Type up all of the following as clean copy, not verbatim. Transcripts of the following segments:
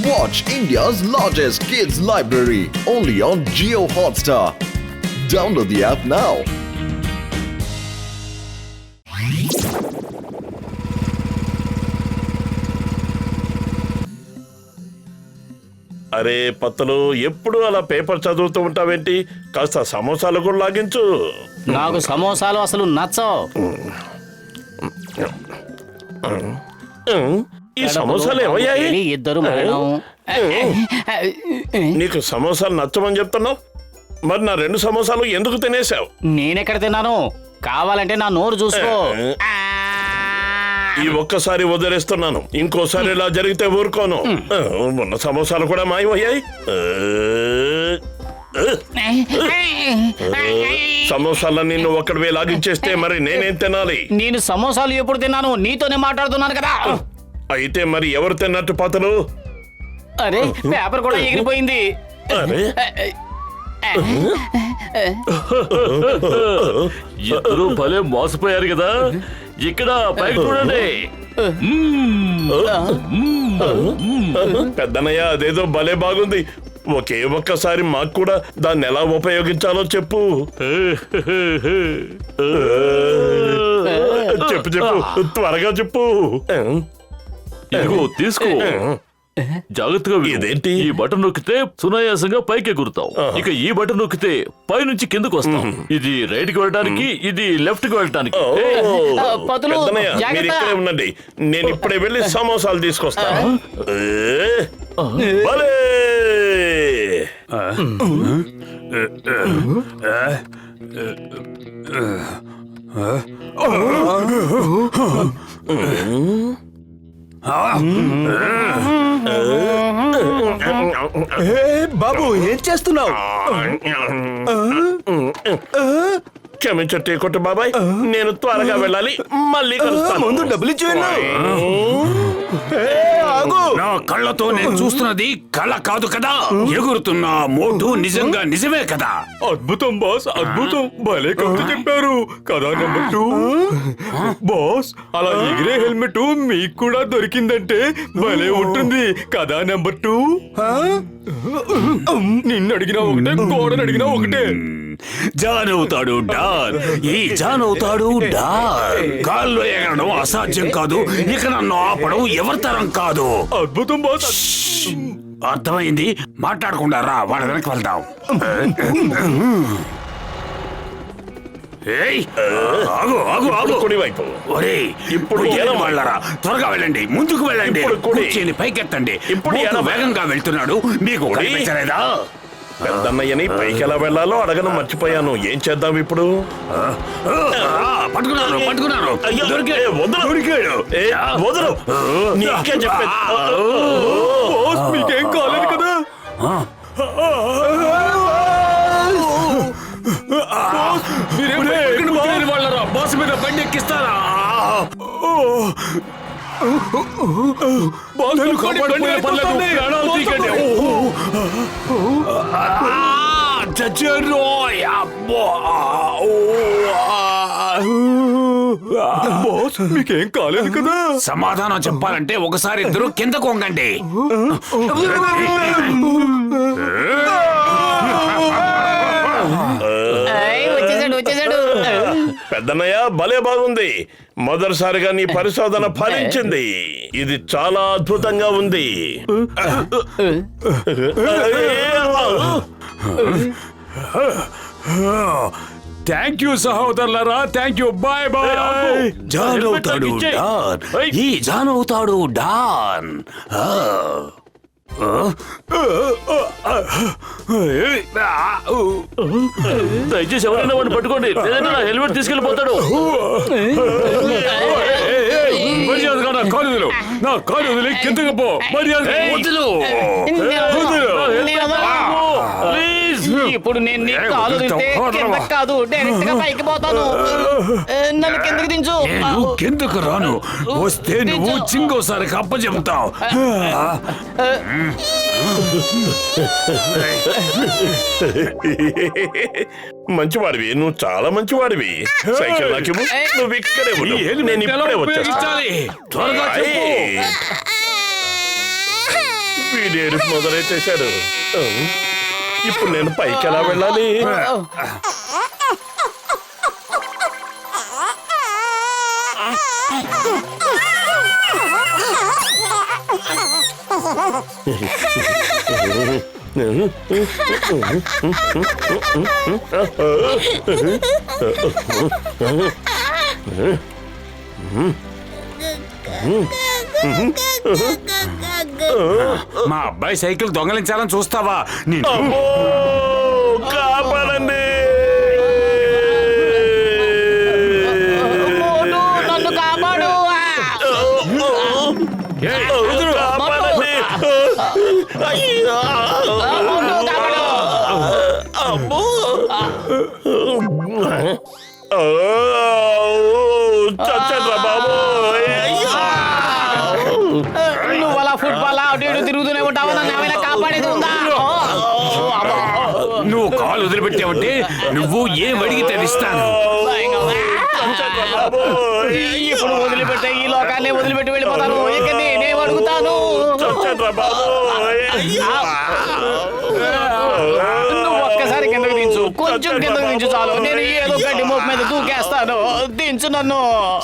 Watch India's largest kids library only on Jio Hotstar. Download the app now. అరే పత్తలు ఎప్పుడు అలా paper చదువుతూ ఉంటావేంటి? కాస్త సమోసాలు కూడా లాగించు. నాకు సమోసాలు అసలు నచ్చవు. ఈ సమోసాలు ఏమయ్యాయి? ఇద్దరు మరణం. నీకు సమోసాలు నచ్చమని చెప్తున్నావు, మరి నా 2 సమోసాలు ఎందుకు తినేసావు? నేనెక్కడ తిన్నాను? కావాలంటే నా నోరు చూసుకో. ఈ ఒక్కసారి వదిలేస్తున్నాను, ఇంకోసారి ఇలా జరిగితే ఊరుకోను. ఉన్న సమోసాలు కూడా మాయమయ్యాయి. సమోసాలన్నీ నువ్వు ఒక్కడివే లాగించేస్తే మరి నేనేం తినాలి? నేను సమోసాలు ఎప్పుడు తిన్నాను? నీతోనే మాట్లాడుతున్నాను కదా. అయితే మరి ఎవరు తిన్నట్టు పతలు? అరే పేపర్ కూడా ఎగిరిపోయింది. ఇద్దరు భలే మోసపోయారు కదా. ఇక్కడ పైకి చూడండి. పెద్దనయ్య, అదేదో భలే బాగుంది. ఒక్కసారి మాకు కూడా దాన్ని ఎలా ఉపయోగించాలో చెప్పు. చెప్పు చెప్పు, త్వరగా చెప్పు. ఇదిగో తీసుకో, జాగ్రత్తగా. ఇదేంటి? ఈ బటన్ నొక్కితే సునాయాసంగా పైకి ఎగురుతావు. ఇక ఈ బటన్ నొక్కితే పై నుంచి కిందకు వస్తాం. ఇది రైట్ కి వెళ్ళడానికి, ఇది లెఫ్ట్ కి వెళ్ళడానికి. పెద్దనయ్య, మీరు ఇక్కడే ఉండండి, నేను ఇప్పుడే వెళ్ళి సమోసాలు తీసుకొస్తాను. భలే! బాబు, ఏం చేస్తున్నావు? క్షమించట్టే కొట్టు బాబాయ్, నేను త్వరగా వెళ్ళాలి. మళ్ళీ కలుస్తాను. ముందు డబ్బులు ఇచ్చేయండి. నా కళ్ళతో నేను చూస్తున్నది కళ కాదు కదా. ఎగురుతున్న మోటు నిజంగా నిజమే కదా. అద్భుతం బాస్, అద్భుతం. భలే కథ చెప్పారు. కదా నెంబర్ 2 బాస్, అలా ఎగిరే హెల్మెట్ మీకు కూడా దొరికిందంటే భలే ఉంటుంది కదా నెంబర్ 2. నిన్ను అడిగినా ఒకటే, గోడను అడిగినా ఒకటే. జాన్ అవుతాడు డాన్, ఈ జాన్ అవుతాడు డాన్. కాళ్ళు ఎగరడం అసాధ్యం కాదు, ఇక నన్ను ఆపడం ఎవరి తరం కాదు. అద్భుతం బాస్. అర్థమైంది, మాట్లాడకుండా రా, వాళ్ళ వెనక్కి వెళ్దాం. ఆగు ఆగు ఆగు. కుడివైపు. ఒరేయ్, ఇప్పుడు ఎలా వాళ్ళరా? త్వరగా వెళ్ళండి, ముందుకు వెళ్ళండి. కుర్చీని పైకెత్తండి. ఇప్పుడు ఎలా వేగంగా వెళ్తున్నాడు మీకు కనిపించలేదా? పెద్దన్నయ్యని పైకి ఎలా వెళ్ళాలో అడగను మర్చిపోయాను. ఏం చేద్దాం ఇప్పుడు? పట్టుకున్నాను పట్టుకున్నాను. దొరికాడు. వదలు, నీకే చెప్పేది. మీకేం కాలేదు కదా? వాళ్ళరా బాస్ మీద బండి ఎక్కిస్తారా? మీకేం కాలేదు కదా? సమాధానం చెప్పాలంటే ఒకసారి ఇద్దరు కింద కొంగండి. పెద్దన్నయ్య, భలే బాగుంది. మొదటిసారిగా నీ పరిశోధన ఫలించింది. ఇది చాలా అద్భుతంగా ఉంది. థ్యాంక్ యూ సహోదరులరా, thank you. Bye bye. John అవుతాడు డాన్, ఈ జాన్ అవుతాడు డాన్. దయచేసి ఎవరైనా వాడిని పట్టుకోండి, లేదంటే నా హెల్మెట్ తీసుకెళ్ళిపోతాడు. మర్యాదగా నా కాలు వదిలు, నా కాలు వదిలి కిందకి పో. మర్యాద వదిలు. ఇప్పుడు నేను నీ కాలు కాదు, డైరెక్ట్ గా పైకి పోతాను. నన్ను కిందకి దించు. నేను కిందకు రాను, వస్తే నువ్వు చింగోసారికి అప్పచెప్తావు. మంచివాడివి, నువ్వు చాలా మంచివాడివి. సైకిల్ నాకివ్వు, నువ్వు ఇక్కడే ఉండు. నేను ఇప్పుడే వచ్చేస్తాను. త్వరగా చెప్పు. వీడేడు మొదలెట్టేశాడు. ఇప్పుడు నేను పైకి ఎలా వెళ్ళాలి? మా అబ్బాయి సైకిల్ దొంగలించాలని చూస్తావా? అమ్మో, కాపాడండి. మోటు, నన్ను కాపాడు. కాపాడండి. అయ్యో. మోటు, కాపాడు. అమ్మో. చచ్చట్రా బాబు. నువ్వు అలా ఫుట్బాల్ అటు ఇటు తిరుగుతూనే ఉంటావు. నన్ను ఏమైనా కాపాడేది ఉందా? నువ్వు కాలు వదిలిపెట్టావంటే నువ్వు ఏం అడిగితే ఇస్తాను. ఇప్పుడు వదిలిపెట్టే ఈ లోకాన్ని వదిలిపెట్టి వెళ్ళిపోతాను. ఇక నేనేం అడుగుతాను? చచ్చట్రా బాబు. నువ్వు ఒక్కసారి కిందకు దించు, కొంచెం కిందకు దించు చాలు. నేను ఏదో గడ్డి మోపు మీద దూకేస్తాను. దించు నన్ను.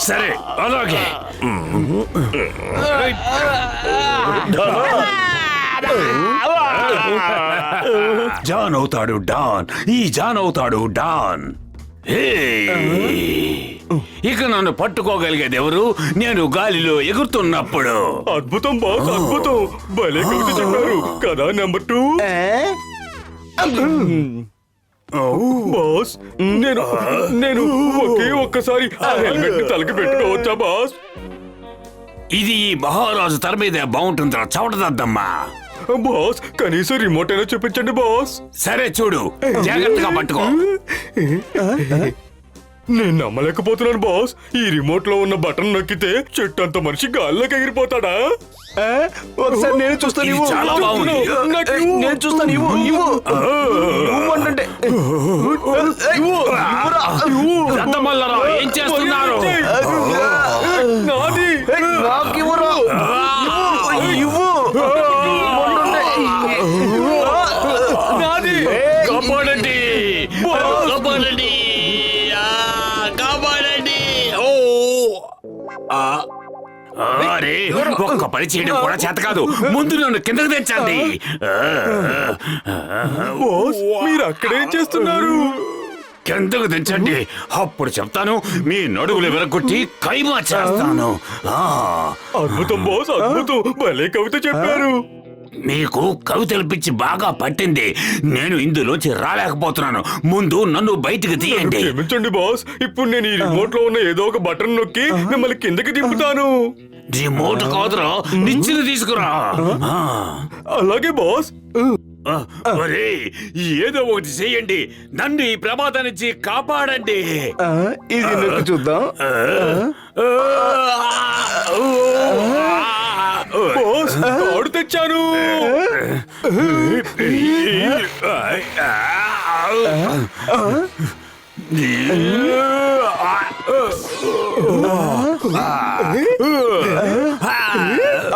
సరే అలాగే. జాన్ అవుతాడు డాన్. ఈ జాన్ అవుతాడు డాన్. హే! ఇక నన్ను పట్టుకోగలిగేది ఎవరు? నేను గాలిలో ఎగురుతున్నప్పుడు. అద్భుతం బాస్, అద్భుతం. భలే కవిత చెప్పారు కదా. నెంబర్ 2 బాస్, నేను ఒక్కసారి ఆ హెల్మెట్ ని తలకి పెట్టుకోవచ్చా బాస్? ఇది ఈ మహారాజు తల మీద బాగుంటుందిరా చవటదద్దమ్మా. బాస్, కనీసం రిమోట్ అయినా చూపించండి బాస్. సరే చూడు, జాగ్రత్తగా పట్టుకో. నేను నమ్మలేకపోతున్నాను బాస్. ఈ రిమోట్ లో ఉన్న బటన్ నొక్కితే చెట్టు అంత మనిషి గాల్లోకి ఎగిరిపోతాడా? ఒకసారి నేను చూస్తాను. ఇది చాలా బాగుంది. నేను చూస్తాను. దద్దమల్లరా, ఏం చేస్తున్నారు? నాది. నాది. కాపాడండి, కాపాడండి, కాపాడండి. ఓ అరే, ఒక్క పని చేయడం కూడా చేత కాదు. ముందు నన్ను కిందకు తెచ్చండి. బాస్, మీరు అక్కడేం చేస్తున్నారు? కిందకు తెచ్చండి, అప్పుడు చెప్తాను. మీ నడుగులు విరగొట్టి కైమా చేస్తాను. అద్భుతం బాస్, అద్భుతం. భలే కవిత చెప్పారు. మీకు కవితల పిచ్చి బాగా పట్టింది. నేను ఇందులోంచి రాలేకపోతున్నాను. ముందు నన్ను బయటికి తీయండి. క్షమించండి బాస్. ఇప్పుడు నేను ఈ రిమోట్ లో ఉన్న ఏదో ఒక బటన్ నొక్కి మిమ్మల్ని కిందకి దింపుతాను. రిమోట్ కాదురా, నిచ్చెన తీసుకురా. అలాగే బాస్. ఒరేయ్, ఏదో ఒకటి చెయ్యండి. నన్ను ఈ ప్రమాదం నుంచి కాపాడండి. ఇది నొక్కి చూద్దాం. బాస్, తాడు తెచ్చాను.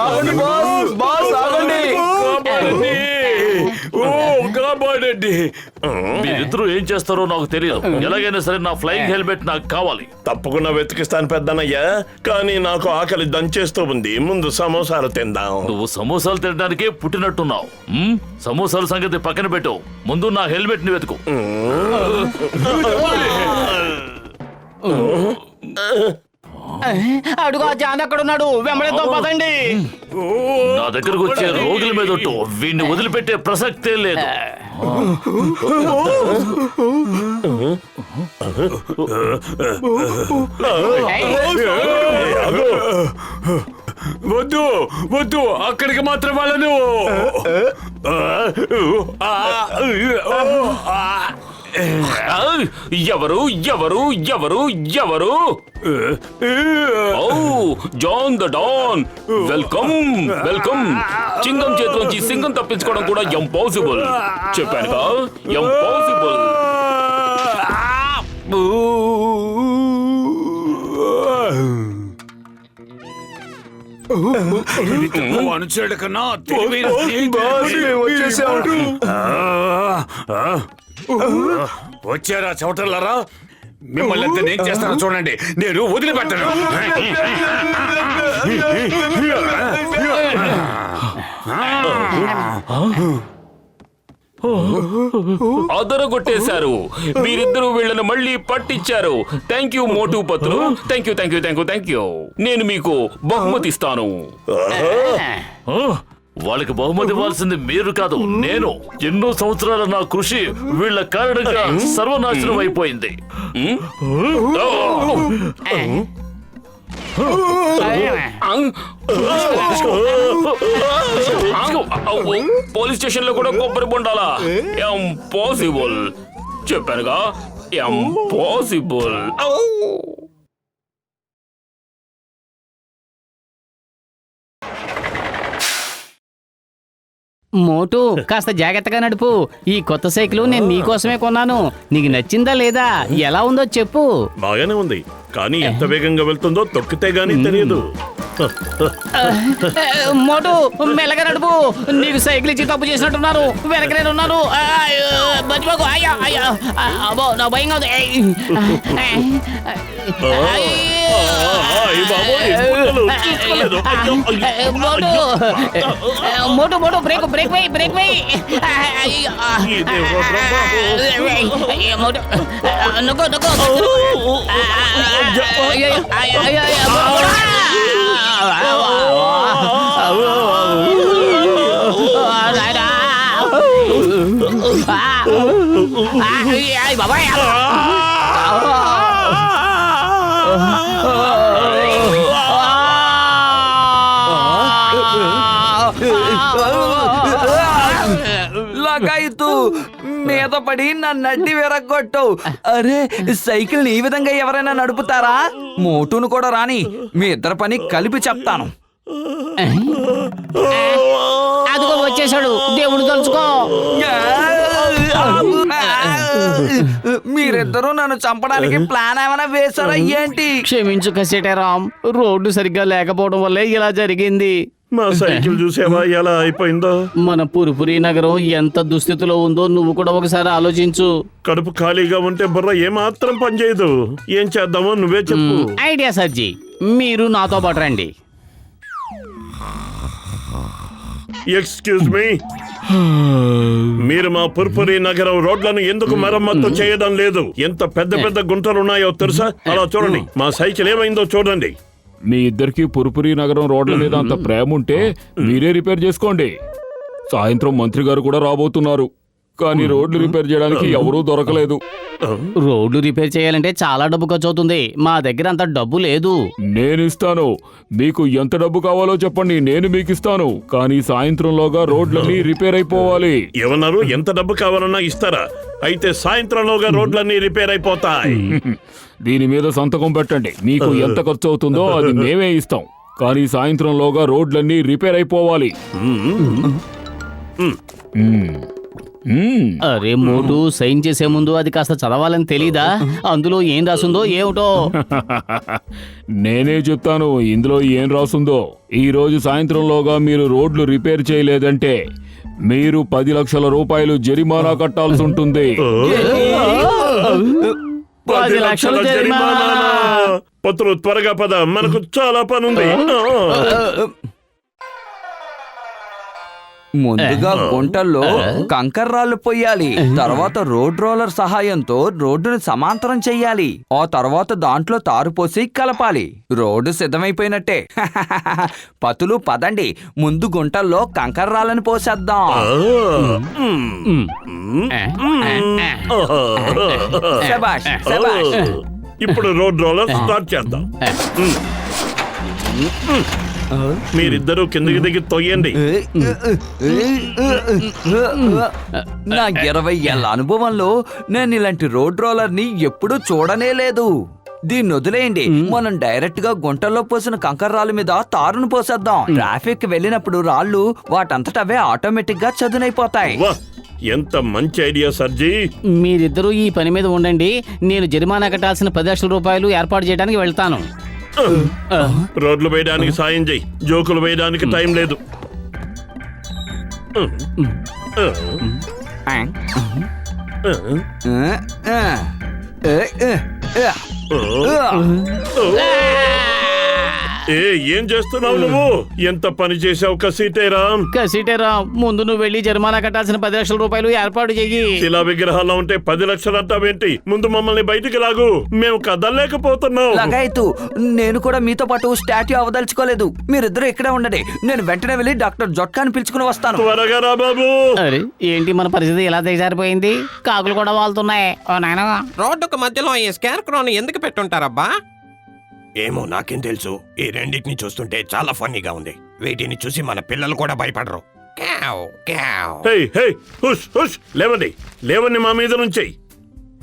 ఆగండి బాస్, బాస్ ఆగండి. కాపాడండి. ఓ, కాపాడండి. మీరిద్దరూ ఏం చేస్తారో నాకు తెలియదు. ఎలాగైనా సరే నా ఫ్లయింగ్ హెల్మెట్ నాకు కావాలి. తప్పకుండా వెతికిస్తాను పెద్దనయ్యా, కానీ నాకు ఆకలి దంచేస్తూ ఉంది. ముందు సమోసాలు తిందాం. నువ్వు సమోసాలు తినడానికే పుట్టినట్టున్నావు. సమోసాల సంగతి పక్కన పెట్టు, ముందు నా హెల్మెట్ ని వెతుకు. అడుగు, ఆ జాన్ అక్కడ ఉన్నాడు. వెంబడిద్దాం పదండి. నా దగ్గరకు వచ్చే రోగుల మీద ఒట్టు. వీడిని వదిలిపెట్టే ప్రసక్తే లేదు. వద్దు వద్దు, అక్కడికి మాత్రం వాళ్ళను. ఎవరు ఎవరు ఎవరు ఎవరు? Oh, John the Don. Welcome welcome. చింగం చేతిలోంచి సింగం తప్పించుకోవడం కూడా ఇంపాసిబుల్. చెప్పానుగా, ఇంపాసిబుల్. అనుచరుడు కన్నా తెలివైన స్నేహితుడు. వచ్చారా చవటలారా? మిమ్మల్ని అంతా నేను చేస్తాను చూడండి. నేను వదిలిపెట్టను. అదరగొట్టేశారు. మీరిద్దరూ వీళ్ళని మళ్ళీ పట్టించారు. Thank you Motu Patlu. Thank you thank you thank you thank you. నేను మీకు బహుమతి ఇస్తాను. వాళ్ళకి బహుమతి ఇవ్వాల్సింది మీరు కాదు, నేను. ఎన్నో సంవత్సరాల నా కృషి వీళ్ళ కారణంగా సర్వనాశనం అయిపోయింది. పోలీస్ స్టేషన్ లో కూడా కొబ్బరి బొండాలా? ఇంపాసిబుల్. చెప్పానుగా, ఇంపాసిబుల్. మోటు కాస్త జాగ్రత్తగా నడుపు. ఈ కొత్త సైకిల్ నేను నీకోసమే కొన్నాను. నీకు నచ్చిందా లేదా? ఎలా ఉందో చెప్పు. బాగానే ఉంది, కానీ ఎంత వేగంగా వెళ్తుందో తొక్కితే గానీ తెలియదు. మోటు మెల్లగా నడుపు. నీకు సైకిల్ ఇచ్చి తప్పు చేసినట్టున్నారు. వెనకనే ఉన్నారు. మర్చిపోకు. అయ్యా అయ్యా, అబ్బో నా భయంగా ఉంది. మోటు మోటు బ్రేక్ బ్రేక్ వేయి బ్రేక్ వేయి. మోటు నొక్కు నొక్కు. బాబాయ్ లగాయితూ మీద పడి నా నడ్డి విరగొట్టావు. అరే, సైకిల్ ఈ విధంగా ఎవరైనా నడుపుతారా? మోటును కూడా రాని, మీ ఇద్దరి పని కలిపి చెప్తాను. అదిగో వచ్చేసాడు. దేవుడు తలుచుకో. మీరిద్దరూ నన్ను చంపడానికి ప్లాన్ ఏమైనా వేశారా ఏంటి? క్షమించు కసేటరామ్, రోడ్డు సరిగ్గా లేకపోవడం వల్లే ఇలా జరిగింది. మా సైకిల్ చూసావా ఎలా అయిపోయిందో? మన పురుపురి నగరం ఎంత దుస్థితిలో ఉందో నువ్వు కూడా ఒకసారి ఆలోచించు. కడుపు ఖాళీగా ఉంటే బుర్ర ఏమాత్రం పనిచేయదు. ఏం చేద్దామో నువ్వే చెప్పు. ఐడియా సర్జీ, మీరు నాతో పాటు రండి. ఎక్స్క్యూజ్ మీ, మీరు మా పుర్పురి నగరం రోడ్లను ఎందుకు మరమ్మత్తు చేయడం లేదు? ఎంత పెద్ద పెద్ద గుంటలు ఉన్నాయో తెలుసా? అలా చూడండి. మా సైకిల్ ఏమైందో చూడండి. మీ ఇద్దరికి పురుపురి నగరం రోడ్ల మీద అంత ప్రేమ ఉంటే మీరే రిపేర్ చేసుకోండి. సాయంత్రం మంత్రి గారు కూడా రాబోతున్నారు, కానీ రోడ్లు రిపేర్ చేయడానికి ఎవరూ దొరకలేదు. రోడ్లు రిపేర్ చేయాలంటే చాలా డబ్బు ఖర్చు అవుతుంది. మా దగ్గర అంత డబ్బు లేదు. నేను ఇస్తాను. మీకు ఎంత డబ్బు కావాలో చెప్పండి, నేను మీకు ఇస్తాను. కానీ సాయంత్రంలోగా రోడ్లన్నీ రిపేర్ అయిపోవాలి. ఏమన్నారు? ఎంత డబ్బు కావాలన్నా ఇస్తారా? అయితే సాయంత్రంలోగా రోడ్లన్నీ రిపేర్ అయిపోతాయి. దీని మీద సంతకం పెట్టండి. మీకు ఎంత ఖర్చు అవుతుందో అది మేమే ఇస్తాం. కానీ సాయంత్రంలోగా రోడ్లన్నీ రిపేర్ అయిపోవాలి. అరే మోటు, సైన్ చేసే ముందు అది కాస్త చదవాలని తెలీదా? అందులో ఏం రాసుందో ఏమిటో. నేనే చెప్తాను ఇందులో ఏం రాసుందో. ఈ రోజు సాయంత్రంలోగా మీరు రోడ్లు రిపేర్ చేయలేదంటే మీరు 10 లక్షల రూపాయలు జరిమానా కట్టాల్సి ఉంటుంది. 10 లక్షల జరిమానా? పత్రు త్వరగా పద, మనకు చాలా పనుంది. ముందుగా గుంటల్లో కంకర్రాళ్ళు పొయ్యాలి. తర్వాత రోడ్ రోలర్ సహాయంతో రోడ్డును సమాంతరం చెయ్యాలి. ఆ తర్వాత దాంట్లో తారు పోసి కలపాలి. రోడ్డు సిద్ధమైపోయినట్టే. పతులు పదండి, ముందు గుంటల్లో కంకర్రాళ్ళని పోసేద్దాం. శబాష్ శబాష్. ఇప్పుడు రోడ్ రోలర్ స్టార్ట్ చేద్దాం. మీరిద్దరూ కిందకి దిగి తొయ్యండి. నా 20 ఏళ్ల అనుభవంలో నేను ఇలాంటి రోడ్ రోలర్ ని ఎప్పుడూ చూడనే లేదు. దీన్ని వదిలేయండి, మనం డైరెక్ట్ గా గుంటల్లో పోసిన కంకర రాళ్ళ మీద తారును పోసేద్దాం. ట్రాఫిక్ వెళ్ళినప్పుడు రాళ్ళు వాటంతటవే ఆటోమేటిక్ గా చదునైపోతాయి. ఎంత మంచి ఐడియా సర్జీ. మీరిద్దరూ ఈ పని మీద ఉండండి. నేను జరిమానా కట్టాల్సిన 10 లక్షల రూపాయలు ఏర్పాటు చేయడానికి వెళ్తాను. రోడ్లు వేయడానికి సాయం చేయి, జోకులు వేయడానికి టైం లేదు. ఏం చేస్తున్నావు నువ్వు? ఎంత పని చేసావు కసీటేరా? కసిటేరా, ముందు నువ్వు వెళ్ళి జరిమానా కట్టాల్సిన 10 లక్షల రూపాయలు ఏర్పాటు చెయ్యి. శిలా విగ్రహాల్లో ఉంటే 10 లక్షలు అంటావేంటి? ముందు మమ్మల్ని బయటికి లాగు, మేము కదలలేకపోతున్నాం. లగాయతు, నేను కూడా మీతో పాటు స్టాట్యూ అవదలుచుకోలేదు. మీరిద్దరూ ఇక్కడే ఉండండి, నేను వెంటనే వెళ్ళి డాక్టర్ జొట్కాని పిలుచుకుని వస్తాను. త్వరగా రా బాబు. అరే ఏంటి మన పరిస్థితి ఇలా దిగజారిపోయింది? కాకులు కూడా వాళ్తున్నాయి. ఓ నాయనా, రోడ్డుకు మధ్యలో ఈ స్కేర్ క్రోని ఎందుకు పెట్టుంటారబ్బా? ఏమో నాకేం తెలుసు. ఈ రెండింటిని చూస్తుంటే చాలా ఫన్నీగా ఉంది. వీటిని చూసి మన పిల్లలు కూడా భయపడరు. క్యావ్, క్యావ్. హే హే, హుష్ హుష్, లేవండి లేవండి మా మీద నుంచి.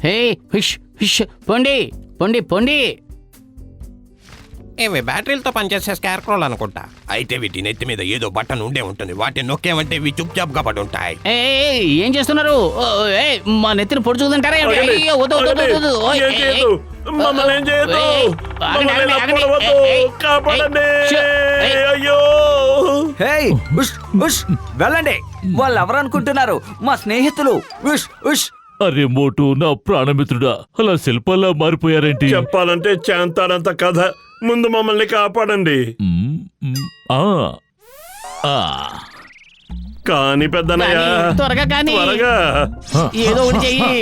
హే ఫిష్ ఫిష్, పొండి పొండి పొండి. ఇవి బ్యాటరీలతో పనిచేసే స్కేర్ క్రోలు అనుకుంటా. అయితే వీటి నెత్తి మీద ఏదో బటన్ ఉండే ఉంటుంది. వాటిని నొక్కేమంటే ఇవి చుప్ గా పడి ఉంటాయి. ఏం చేస్తున్నారు? మా నెత్తిని పొడి చూదంటారా? ఆగండి, ఆగండి. ఏం చేయొద్దు, మమ్మల్ని ఏం చేయొద్దు, మమ్మల్ని ఇలా పొడవద్దు, కాపాడండి. అయ్యో, హే ఉష్ ఉష్, వెళ్ళండి. వాళ్ళు ఎవరు అనుకుంటున్నారు? మా స్నేహితులు. ఉష్ ఉష్. అరే మోటు, నా ప్రాణమిత్రుడా, అలా శిల్పాల్లా మారిపోయారేంటి? చెప్పాలంటే చాంతాడంత కథ. ముందు మమ్మల్ని కాపాడండి. ఆ, ఆ. కాని పెద్దనయ్య, త్వరగా కానీ, త్వరగా. ఏదో ఒకటి చెయ్యి.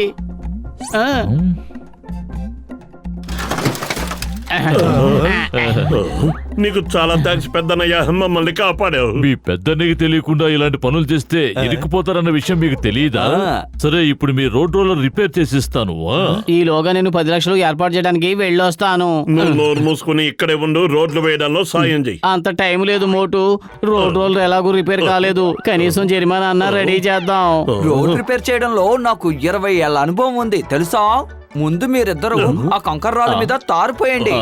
నీకు చాలా థ్యాంక్స్ పెద్దనయ్య, మమ్మల్ని కాపాడావు. మీ పెద్దన్నకి తెలియకుండా ఇలాంటి పనులు చేస్తే ఇరుక్కుపోతారన్న విషయం మీకు తెలియదా? సరే, ఇప్పుడు మీ రోడ్ రోలర్ రిపేర్ చేసిస్తాను. ఈలోగా నేను 10 లక్షలు ఏర్పాటు చేయడానికి వెళ్ళొస్తాను. నువ్వు నోరు మూసుకుని ఇక్కడే ఉండు, రోడ్లు వేయడంలో సాయం చెయ్యి. అంత టైం లేదు మోటు. రోడ్ రోలర్ ఎలాగూ రిపేర్ కాలేదు. కనీసం జరిమానా అన్నా రెడీ చేద్దాం. రోడ్ రిపేర్ చేయడంలో నాకు 20 ఏళ్ల అనుభవం ఉంది తెలుసా. ముందు మీరిద్దరూ ఆ కంకర రాళ్ళ మీద తారిపోయండి.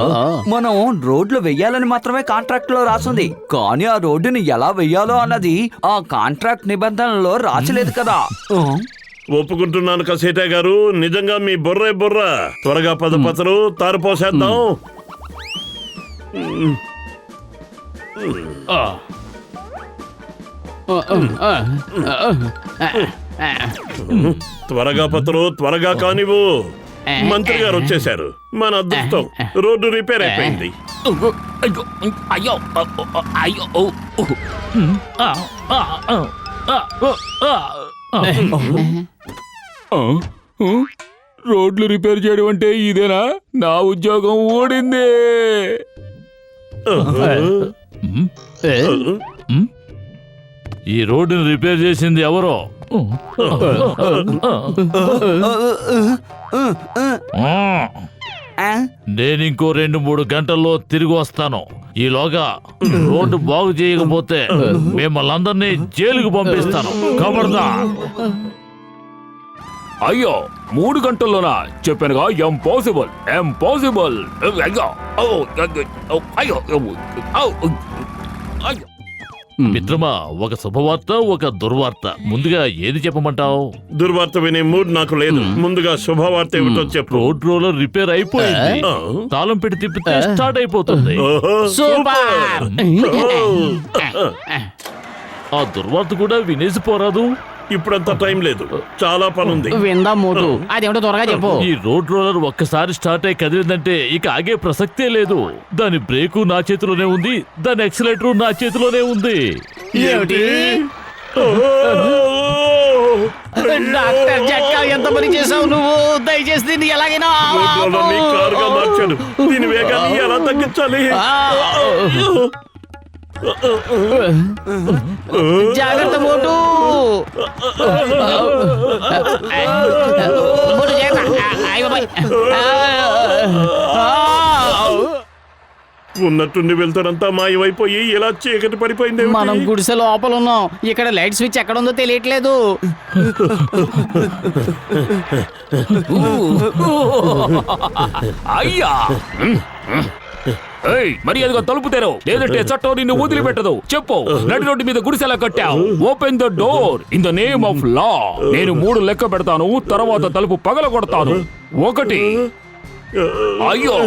మనం రోడ్లు వెయ్యాలని మాత్రమే కాంట్రాక్ట్ లో రాసింది, కానీ ఆ రోడ్డుని ఎలా వెయ్యాలో అన్నది ఆ కాంట్రాక్ట్ నిబంధనలో రాసలేదు కదా. ఒప్పుకుంటున్నాను కసేటే గారు, నిజంగా మీ బుర్రే బుర్ర. త్వరగా పదపతలు తారిపోసేద్దాం. త్వరగా పతలు, త్వరగా కానివ్వు. మంత్రి గారు వచ్చేశారు. మన అదృష్టం, రోడ్డు రిపేర్ అయిపోయింది. అయ్యో అయ్యో. రోడ్లు రిపేర్ చేయడం అంటే ఇదేనా? నా ఉద్యోగం ఊడింది. ఈ రోడ్డుని రిపేర్ చేసింది ఎవరో? నేను ఇంకో 2-3 గంటల్లో తిరిగి వస్తాను. ఈలోగా రోడ్డు బాగు చేయకపోతే మిమ్మల్ని అందరినీ జైలుకు పంపిస్తాను. కబర్దా. అయ్యో, 3 గంటల్లోనా? చెప్పానుగా, ఇంపాసిబుల్ ఇంపాసిబుల్. అయ్యో అయ్యో అయ్యో. మిత్రమా, ఒక శుభవార్త, ఒక దుర్వార్త. ముందుగా ఏది చెప్పమంటావు? దుర్వార్త వినే మూడ్ నాకు లేదు. ముందుగా శుభవార్త ఏమిటో చెప్పు. రోడ్ రోలర్ రిపేర్ అయిపోయింది. తాళం పెట్టి తిప్పితే స్టార్ట్ అయిపోతుంది. సూపర్. ఆ దుర్వార్త కూడా వినేసి పోరాదు. ఇప్పుడంత టైం లేదు, చాలా పనుంది. విందాం మోటు, అదేమిటో త్వరగా చెప్పు. ఈ రోడ్ రోలర్ ఒక్కసారి స్టార్ట్ అయి కదిలిందంటే ఇక ఆగే ప్రసక్తే లేదు. దాని బ్రేకు నా చేతిలోనే ఉంది, దాని ఎక్సలేటర్ నా చేతిలోనే ఉంది. ఏమిటి? డాక్టర్ జట్కా, ఎంత పని చేసావు నువ్వు? దయచేసి దీన్ని ఎలాగైనా రోడ్లని కారుగా మార్చాడు. దీని వేగాన్ని ఎలా తగ్గించాలి? జాగ్రత్త మోటు. మోటు జాగ్రత్త. అయ్య బాబాయ్. ఉన్నట్టుండి వెళ్తారంతా మాయమైపోయి ఎలా చీకటి పడిపోయింది. మనం గుడిసె లోపల ఉన్నాం. ఇక్కడ లైట్ స్విచ్ ఎక్కడ ఉందో తెలియట్లేదు. అయ్యా, మరి అదిగో తలుపు తెరవు, లేదంటే చట్టం నిన్ను వదిలిపెట్టదు. చెప్పు, నడి రోడ్డు మీద గుడిసెలా కట్టావు? Open the door in the name of law. నేను 3 లెక్క పెడతాను, తర్వాత తలుపు పగల కొడతాను. 1, అయ్యో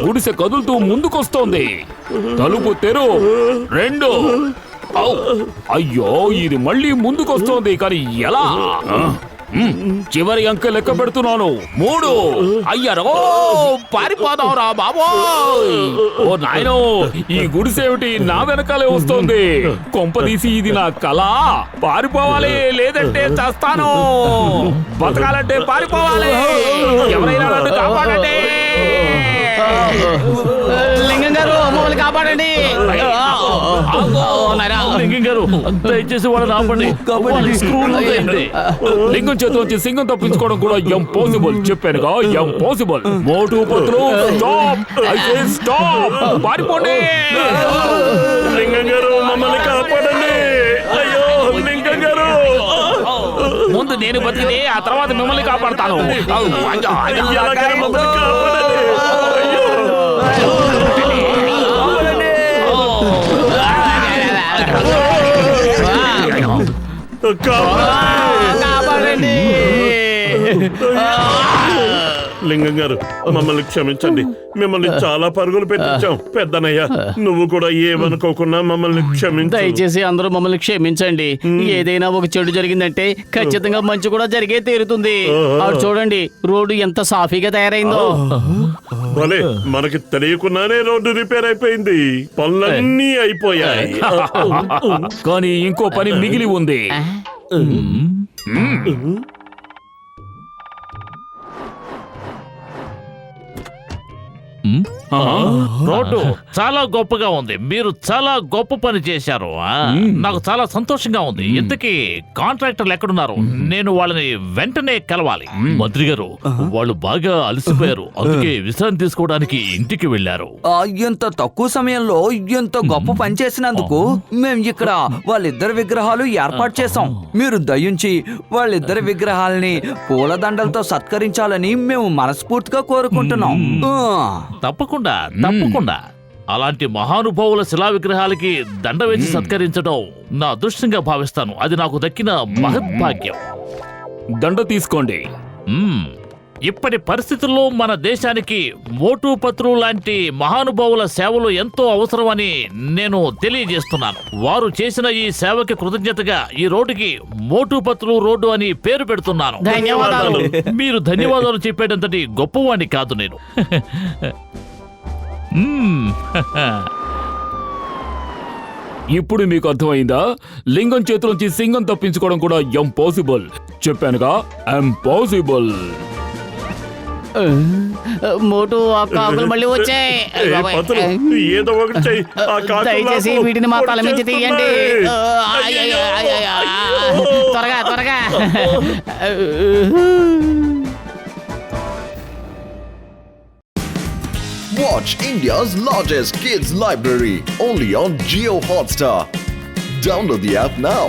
గుడిసె కదులుతూ ముందుకొస్తోంది. తలుపు తెరు. 2. ఔ! అయ్యో ఇది మళ్ళీ ముందుకొస్తోంది కానీ ఎలా? చివరి అంకె లెక్క పెడుతున్నాను. 3. అయ్యారో పారిపోదావురా బాబోయ్. ఓ నాయనో ఈ గుడిసేమిటి నా వెనకాలే వస్తోంది. కొంపదీసి ఇది నా కళ. పారిపోవాలి లేదంటే చస్తాను. బతకాలంటే పారిపోవాలి. ఎవరైనా నన్ను కాపాడండి. లింగం గారు మమ్మల్ని కాపాడండి. లింగం గారు దయచేసి వాళ్ళని ఆపండి. వాళ్ళు స్క్రూలు అయింది. లింగం చేతిలోంచి సింగం తప్పించుకోవడం కూడా ఇంపాసిబుల్. చెప్పానుగా impossible. Motu Patlu stop. I say stop. పారిపోండి. లింగం గారు మమ్మల్ని కాపాడండి. అయ్యో లింగం గారు. ముందు నేను బతికితే ఆ తర్వాత మిమ్మల్ని కాపాడతాను. ఎలాగైనా మమ్మల్ని కాపాడండి. కాపాడండి. లింగం గారు మమ్మల్ని క్షమించండి. మిమ్మల్ని చాలా పరుగులు పెట్టించాం. పెద్దనయ్య నువ్వు కూడా ఏమనుకోకుండా మమ్మల్ని క్షమించు. దయచేసి అందరూ మమ్మల్ని క్షమించండి. ఏదైనా ఒక చెడు జరిగిందంటే ఖచ్చితంగా మంచి కూడా జరిగే తీరుతుంది. అటు చూడండి రోడ్డు ఎంత సాఫీగా తయారైందో. భలే మనకి తెలియకుండానే రోడ్డు రిపేర్ అయిపోయింది. పనులన్నీ అయిపోయాయి. కానీ ఇంకో పని మిగిలి ఉంది. రోడ్డు చాలా గొప్పగా ఉంది. మీరు చాలా గొప్ప పని చేశారు. నాకు చాలా సంతోషంగా ఉంది. ఇంతకీ కాంట్రాక్టర్లు ఎక్కడున్నారు? నేను వాళ్ళని వెంటనే కలవాలి. మంత్రి గారు వాళ్ళు బాగా అలసిపోయారు. అందుకే విశ్రాంతి తీసుకోవడానికి ఇంటికి వెళ్లారు. ఇంత తక్కువ సమయంలో ఇంత గొప్ప పని చేసినందుకు మేము ఇక్కడ వాళ్ళిద్దరి విగ్రహాలు ఏర్పాటు చేసాం. మీరు దయించి వాళ్ళిద్దరి విగ్రహాలని పూలదండలతో సత్కరించాలని మేము మనస్ఫూర్తిగా కోరుకుంటున్నాం. తప్పకుండా తప్పకుండా. అలాంటి మహానుభావుల శిలా విగ్రహాలకి దండ వేసి సత్కరించడం నా అదృష్టంగా భావిస్తాను. అది నాకు దక్కిన మహద్భాగ్యం. దండ తీసుకోండి. ఇప్పటి పరిస్థితుల్లో మన దేశానికి మోటు పత్రు లాంటి మహానుభావుల సేవలు ఎంతో అవసరమని నేను తెలియజేస్తున్నాను. వారు చేసిన ఈ సేవకి కృతజ్ఞతగా ఈ రోడ్డుకి మోటు పత్రు రోడ్డు అని పేరు పెడుతున్నాను. ధన్యవాదాలు. మీరు ధన్యవాదాలు చెప్పేటంతటి గొప్పవాణ్ణి కాదు నేను. ఇప్పుడు మీకు అర్థమైందా? లింగం చేతిలోంచి సింగం తప్పించుకోవడం కూడా ఇంపాసిబుల్. చెప్పానుగా ఇంపాసిబుల్. మోటు ఆ కాకులు మళ్ళీ వచ్చాయి. ఏదో ఒకటి చెయ్యి. ఆ కాకులు దయచేసి నాకు వీటిని మా తల నుంచి తీయండి. అయ్యో. త్వరగా త్వరగా. Watch India's largest kids library only on Geo Hotstar. Download the app now.